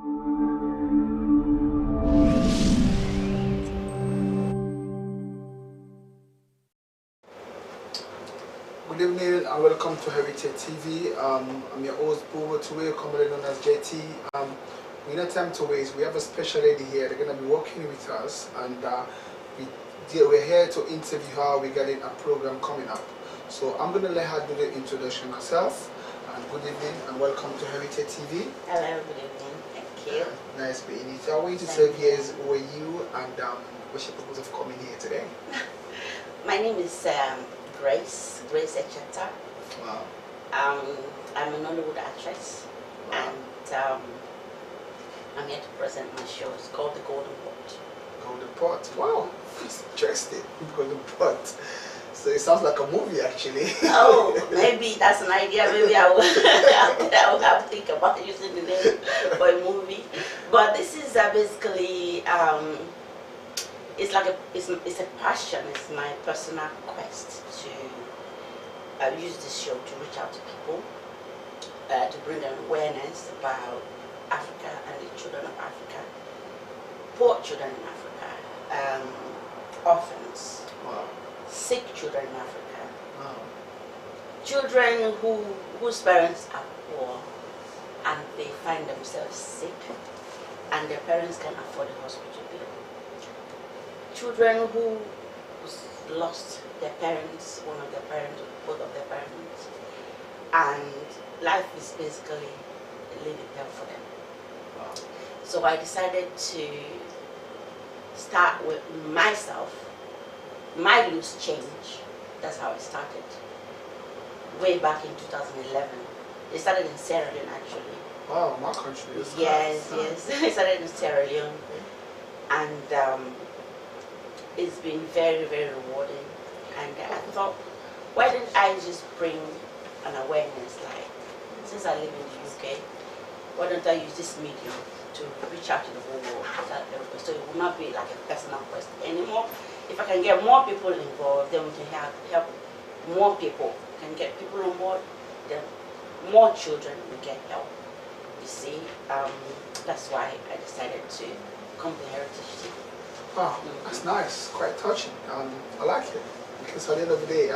Good evening and welcome to Echeta TV. I'm your host Buba Turay, commonly known as JayTee. We no time to waste. We have a special lady here. They're going to be working with us, and we're here to interview her regarding a program coming up. So I'm going to let her do the introduction herself. And good evening and welcome to Echeta TV. Hello, good evening. Thank you. Nice meeting you. So I want you to say yes, who are you and what's your purpose of coming here today? My name is Grace Echeta. Wow. I'm an Hollywood actress, Wow. and I'm here to present my show. It's called The Golden Pot. Golden Pot. Wow, it's interesting. Golden Pot. So it sounds like a movie, actually. Oh, maybe that's an idea. Maybe I will have to think about using the name for a movie. But this is basically it's like it's a passion. It's my personal quest to use this show to reach out to people, to bring an awareness about Africa and the children of Africa, poor children in Africa, orphans, Wow. sick children in Africa, Wow. children whose parents are poor and they find themselves sick and their parents can afford a hospital bill. Children who lost their parents, one of their parents, both of their parents, and life is basically living hell for them. Wow. So I decided to start with myself, my loose change. That's how it started. Way back in 2011. It started in Sierra Leone, actually. Wow, my country is Yes. It started in Sierra Leone, and it's been very, very rewarding. And I thought, why didn't I just bring an awareness, like, since I live in the UK, why don't I use this medium to reach out to the whole world? So it will not be like a personal quest anymore. If I can get more people involved, then we can help more people. Can get people on board, then more children will get help. You see, that's why I decided to come to Heritage TV. Wow, that's nice. Quite touching. I like it because at the end of the day,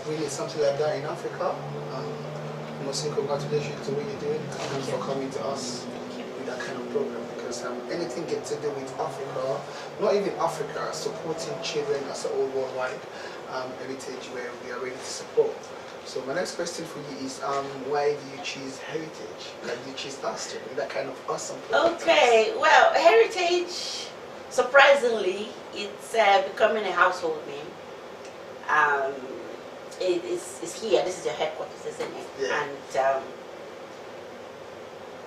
we need something like that in Africa. I must say congratulations to what you're doing and thanks for coming to us with that kind of program, because anything get to do with Africa, not even Africa, supporting children as a whole worldwide heritage where we are ready to support. So my next question for you is, why do you choose Heritage? Why do you choose us to be that kind of awesome program? Okay, well, Heritage, surprisingly, it's becoming a household name. It's here. This is your headquarters, isn't it? Yeah. And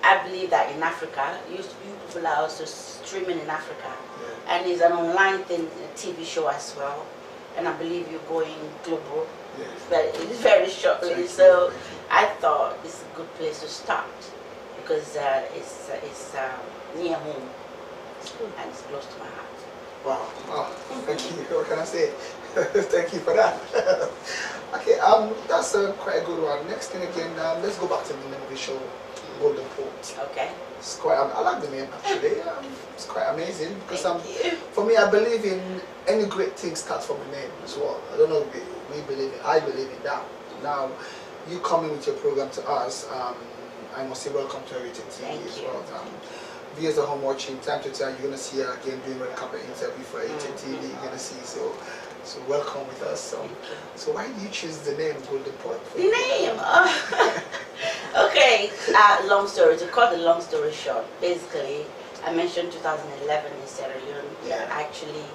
I believe that in Africa, you people are also streaming in Africa, Yeah. and it's an online thing, a TV show as well. And I believe you're going global, Yes. but it's very shortly. Thank you, So thank you. I thought it's a good place to start because it's near home and it's close to my heart. Wow. Oh, thank you. What can I say? Thank you for that. Okay, that's quite a good one. Next thing again, let's go back to the name of the show, Golden Pot. Okay. It's quite. I like the name actually. It's quite amazing because Thank you. for me, I believe in any great thing starts from a name as well. I don't know if we believe it. I believe in that. Now, you coming with your program to us, I must say welcome to Echeta TV Thank as you. well. Viewers at home watching, time to time, you're gonna see her again doing a couple of interview for Echeta TV. You're gonna see so welcome with us. So why do you choose the name Golden Pot? The name. Okay. Long story. To cut the long story short, basically, I mentioned 2011 in Sierra Leone. Yeah. Actually,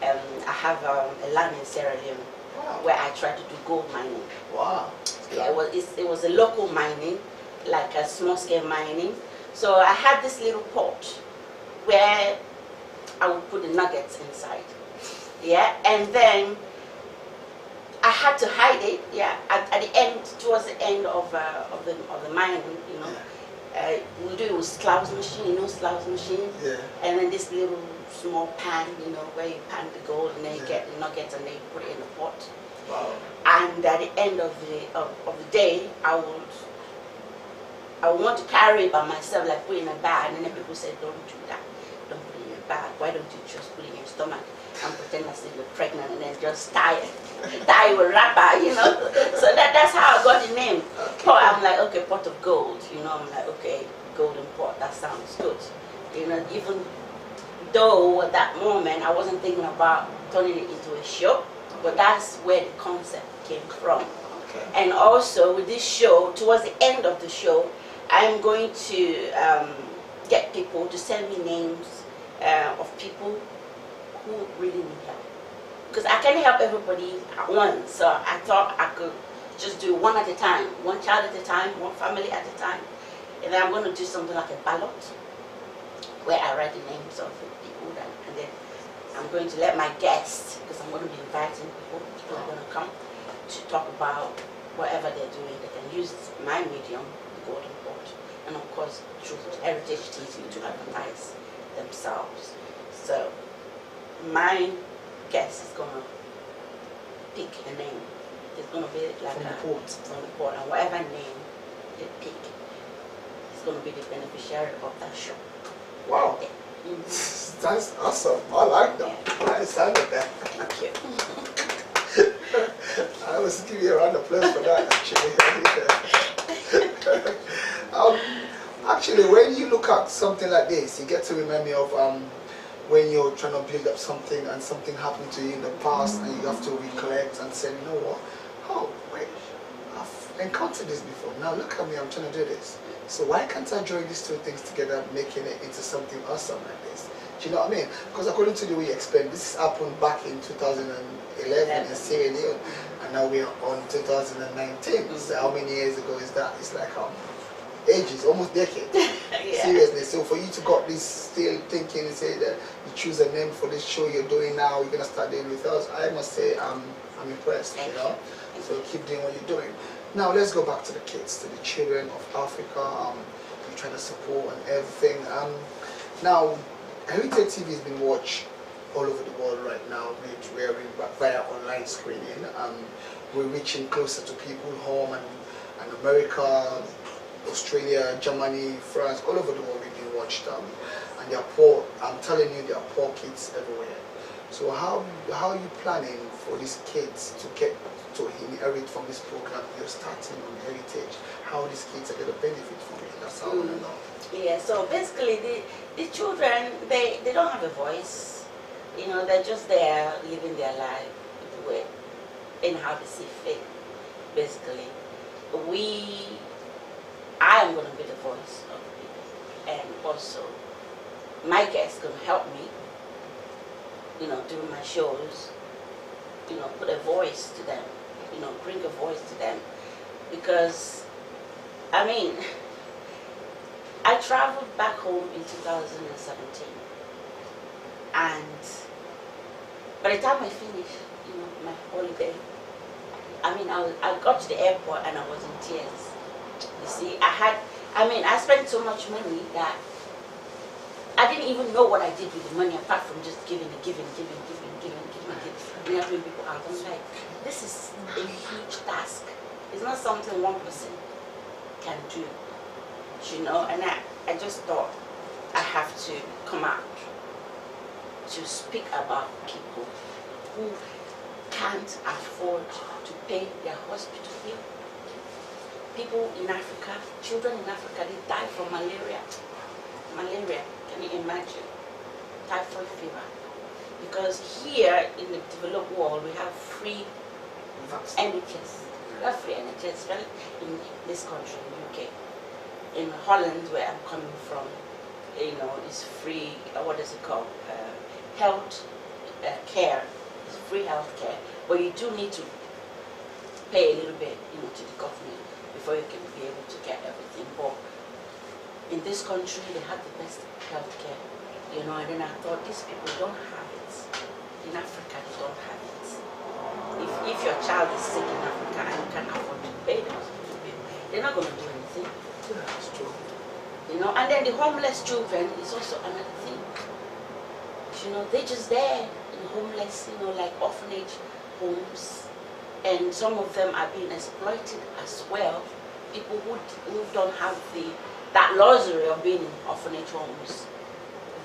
I have a land in Sierra Leone Wow. where I try to do gold mining. Wow. Yeah, it was a local mining, like a small scale mining. So I had this little pot where I would put the nuggets inside. Yeah, and then I had to hide it. Yeah, at the end, towards the end of the mining, you know, we'll do it with slouch machine, you know, slouch machine. Yeah. And then this little small pan, you know, where you pan the gold and then you get the nuggets and then you put it in the pot. Wow. And at the end of the day, I would I want to carry it by myself, like put it in a bag, and then people say, don't do that. Don't put it in a bag. Why don't you just put it in your stomach and pretend as if you're pregnant and then just tie it with wrapper, you know? So that's how I got the name. Pot, I'm like, okay, pot of gold, you know? I'm like, okay, golden pot, that sounds good. You know, even though at that moment I wasn't thinking about turning it into a show, but that's where the concept came from. Okay. And also with this show, towards the end of the show, I'm going to get people to send me names of people who really need help. Because I can't help everybody at once, so I thought I could just do one at a time, one child at a time, one family at a time. And then I'm going to do something like a ballot, where I write the names of the people, and then I'm going to let my guests, because I'm going to be inviting people who are going to come to talk about whatever they're doing. They can use my medium, the Golden Pot, and of course through Heritage TV to advertise themselves. So my guest is going to pick a name. It's going to be like from the pot, and whatever name they pick is going to be the beneficiary of that show. Wow. That's awesome. I like that. Yeah. I excited that. Thank you. I was give you a round of applause for that, actually. Actually, when you look at something like this, you get to remind me of when you're trying to build up something and something happened to you in the past and you have to recollect and say, you know what? Oh, wait, I've encountered this before. Now look at me, I'm trying to do this. So why can't I join these two things together, making it into something awesome like this? Do you know what I mean? Because according to the way you explained, this happened back in 2011 in Sierra Leone, and now we are on 2019. So how many years ago is that? It's like ages, almost decades. Yeah. Seriously. So for you to got this still thinking and say that you choose a name for this show you're doing now, you're gonna start doing with us, I must say I'm impressed. You know. So keep doing what you're doing. Now let's go back to the kids, to the children of Africa. You're trying to support and everything. Now, Heritage TV has been watched all over the world right now. We're via online screening. We're reaching closer to people home and America, Australia, Germany, France, all over the world we've been watched. And they're poor. I'm telling you, there are poor kids everywhere. So how are you planning for these kids to get to inherit from this program you're starting on Heritage? How these kids are going to benefit from it? That's how I want to know. Yeah, so basically the children, they don't have a voice. You know, they're just there living their life in how they see fit, basically. I am going to be the voice of people, and also my guest is going to help me, you know, during my shows, you know, put a voice to them, you know, bring a voice to them, because, I mean, I traveled back home in 2017, and by the time I finished, you know, my holiday, I mean, I got to the airport and I was in tears. You see, I spent so much money that I didn't even know what I did with the money apart from just giving. And helping people out. I'm like, this is a huge task. It's not something one person can do, you know. And I just thought I have to come out to speak about people who can't afford to pay their hospital bill. People in Africa, children in Africa, they die from malaria. Malaria, can you imagine? Typhoid fever. Because here in the developed world, we have free NHS. We have free NHS, especially in this country, in the UK. In Holland, where I'm coming from, you know, it's free, what is it called? Health care. It's free health care. But you do need to pay a little bit, you know, to the government before you can be able to get everything. But in this country, they have the best health care, you know, and then I thought these people don't have it. In Africa, they don't have it. If your child is sick in Africa and you can't afford to pay the hospital bill, they're not going to do anything. Yeah, that's true. You know, and then the homeless children is also another thing. You know, they're just there in homeless, you know, like orphanage homes, and some of them are being exploited as well people who don't have that luxury of being in orphanage homes,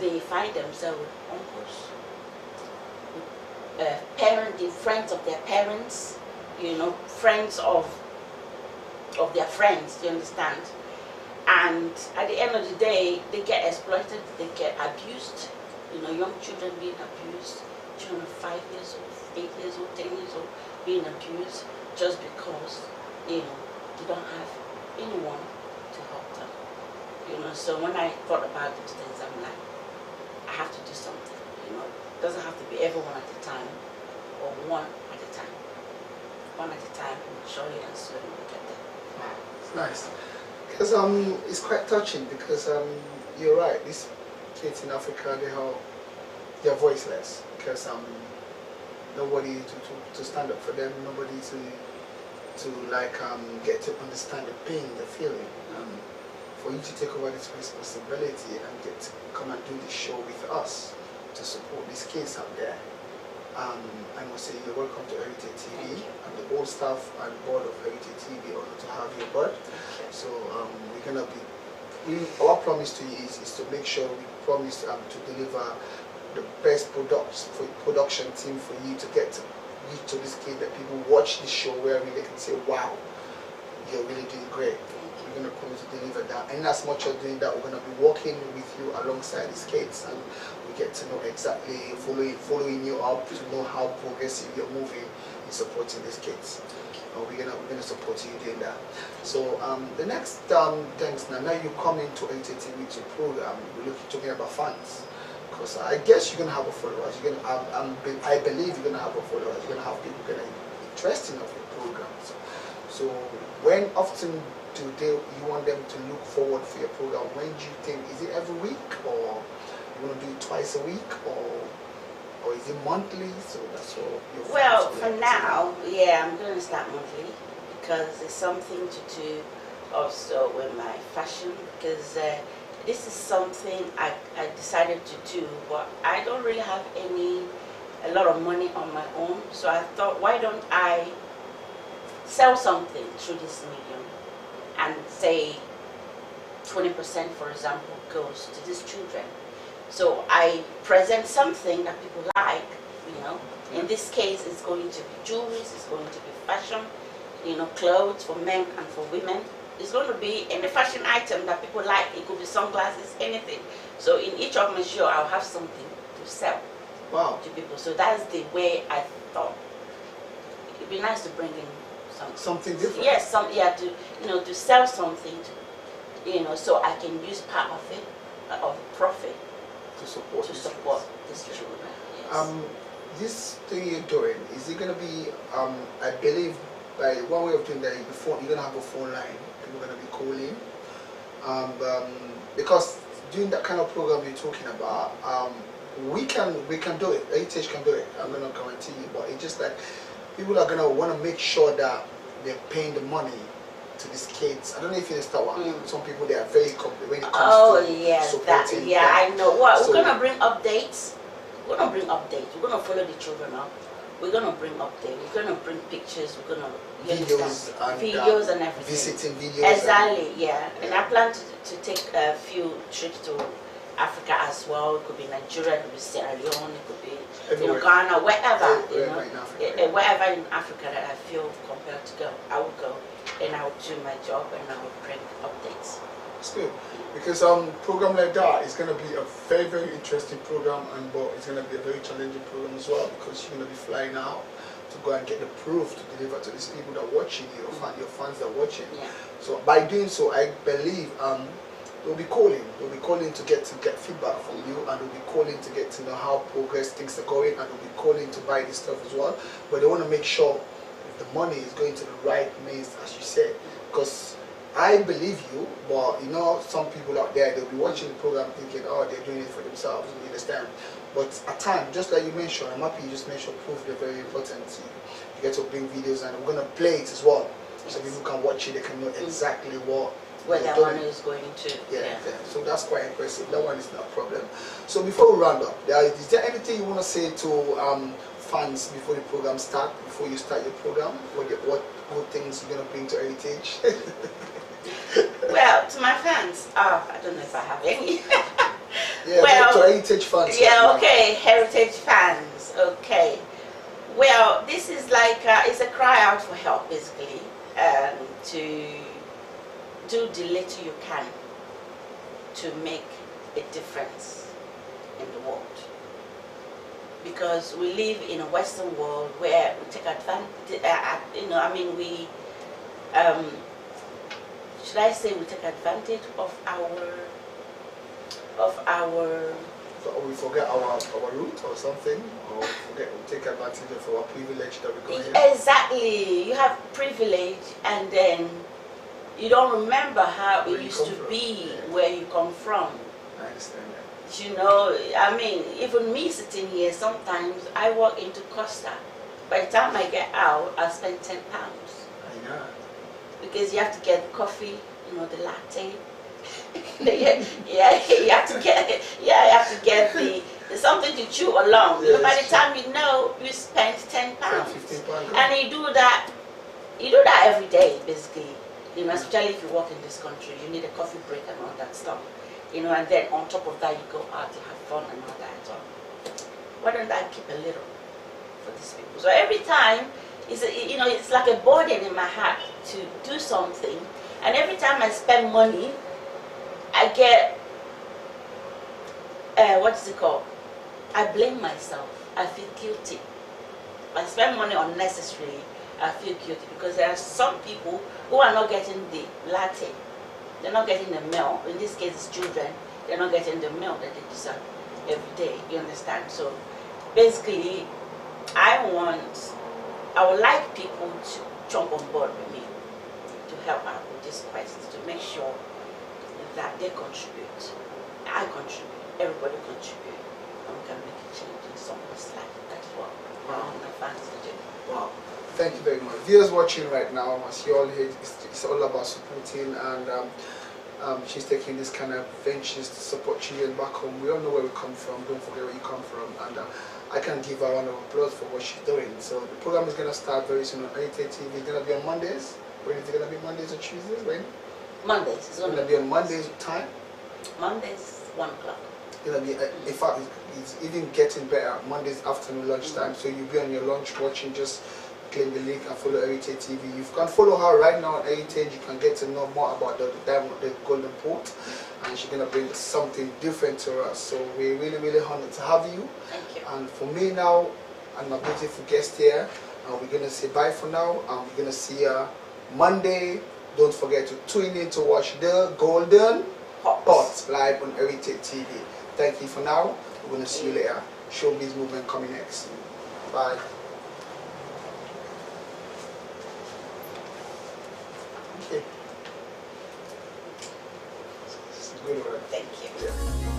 they find themselves with uncles, with friends of their parents, friends of their friends, you understand? And at the end of the day, they get exploited, they get abused, young children being abused, children 5 years old, 8 years old, 10 years old being abused just because, they don't have anyone to help them. So when I thought about those things, I'm like, I have to do something, It doesn't have to be everyone at a time or one at a time. One at a time, and surely and slowly we'll get there. Wow, it's nice. Because it's quite touching because you're right, these kids in Africa, they're voiceless because nobody to stand up for them, nobody to like get to understand the pain, the feeling. For you to take over this responsibility and get to come and do this show with us to support these kids out there. I must say you're welcome to Echeta TV and the whole staff and board of Echeta TV honored to have you aboard. So we're gonna be. Our promise to you is to make sure we promise to deliver the best production team for you to get to this kid that people watch this show where they can say, wow, you're really doing great. We're going to promise to deliver that. And as much as doing that, we're going to be working with you alongside these kids, and we get to know exactly, following you up to know how progressive you're moving in supporting these kids. We're gonna support you doing that. So the next things now you come into Echeta TV with your program, we're talking about fans. Because I guess you're gonna have a followers. You're gonna I believe you're gonna have a followers. You're gonna have people gonna be interested in your programs. So when often you want them to look forward for your program? When do you think, is it every week, or you want to do it twice a week, or is it monthly? So that's all. Well, for now, yeah, I'm going to start monthly because it's something to do also with my fashion, because this is something I decided to do, but I don't really have a lot of money on my own. So I thought, why don't I sell something through this medium, and say 20%, for example, goes to these children. So I present something that people like, In this case, it's going to be jewelry, it's going to be fashion, clothes for men and for women. It's going to be any fashion item that people like. It could be sunglasses, anything. So in each of my show, I'll have something to sell to people. So that's the way I thought. It'd be nice to bring in something different. Yes, to sell something, so I can use part of it, of the profit, to support this children. Yes. This thing you're doing, is it going to be? I believe by one way of doing that, you're going to have a phone line. People are going to be calling, because doing that kind of program you're talking about, we can do it. Heritage can do it. I'm going to guarantee you, but it's just like people are going to want to make sure that they're paying the money to these kids. I don't know if you understand what some people, they are very complicated when it comes to supporting them. I know. What we're gonna bring updates. We're gonna bring updates. We're gonna follow the children up. We're gonna bring updates. We're gonna bring pictures. We're gonna videos and everything. Visiting videos. Exactly. Yeah. And I plan to take a few trips to Africa as well. It could be Nigeria, it could be Sierra Leone, it could be Ghana, wherever, wherever in Africa that I feel compelled to go, I will go, and I will do my job, and I will bring updates. It's good, because program like that is going to be a very, very interesting program, but it's going to be a very challenging program as well, because you're going to be flying out to go and get the proof to deliver to these people that are watching you, your fans that are watching. Yeah. So by doing so, I believe they'll be calling. They'll be calling to get feedback from you, and they'll be calling to get to know how progress things are going, and they'll be calling to buy this stuff as well. But they want to make sure the money is going to the right means, as you said. Because I believe you, but some people out there, they'll be watching the program thinking, oh, they're doing it for themselves. You understand? But at times, just like you mentioned, I'm happy you just mentioned proof. They're very important. You get to bring videos, and we're gonna play it as well, so people can watch it. They can know exactly where that money is going to. Yeah. So that's quite impressive. That one is not a problem. So before we round up, is there anything you want to say to fans before the program start, before you start your program? What good things you're gonna bring to Heritage? Well, to my fans, I don't know if I have any. Yeah, well, to Heritage fans. Yeah, right okay, Heritage fans, okay. Well, this is like, it's a cry out for help, basically, to do the little you can to make a difference in the world. Because we live in a Western world where we take advantage, should I say we take advantage of So we forget our root or something, or we take advantage of our privilege that we got here. Exactly. You have privilege, and then you don't remember how it used to be where you come from. I understand that. You know, I mean, even me sitting here, sometimes I walk into Costa. By the time I get out, I spend £10. I know. Because you have to get coffee, you know, the latte. You have to get the something to chew along. Yeah, by the time you know, you spent £10. £15. And you do that every day, basically. You know, especially if you work in this country, you need a coffee break and all that stuff. You know, and then on top of that, you go out, you have fun and all that. So why don't I keep a little for these people? So every time, it's like a burden in my heart to do something. And every time I spend money, I get, what is it called? I blame myself. I feel guilty. I spend money unnecessarily, I feel guilty because there are some people who are not getting the latte. They're not getting the meal. In this case, it's children. They're not getting the meal that they deserve every day. You understand? So basically, I would like people to jump on board with me to help out with this quest, to make sure that they contribute. I contribute. Everybody contribute. And we can make a change in someone's life. That's what I want my fans to do. Wow. Thank you very much. Viewers watching right now, as you all hear, it's all about supporting, and she's taking this kind of ventures to support children back home. We all know where we come from. Don't forget where you come from, and I can give her a round of applause for what she's doing. So the program is going to start very soon on JayTee TV. It's going to be on Mondays. When is it going to be? Mondays or Tuesdays? When? Mondays. It's going to be on Mondays time. Mondays, 1 o'clock. It's going to be, in fact, it's even getting better. Mondays afternoon lunchtime. So you'll be on your lunch watching, just click the link and follow Echeta TV. You can follow her right now on Echeta. You can get to know more about the diamond, the golden port, and she's gonna bring something different to us. So we're really, really honored to have you. Thank you. And for me now, and my beautiful guest here, we're gonna say bye for now. And we're gonna see you Monday. Don't forget to tune in to watch the Golden Pot live on Echeta TV. Thank you for now. We're gonna see you later. Showbiz movement coming next. Bye. Good, right? Thank you. Yeah.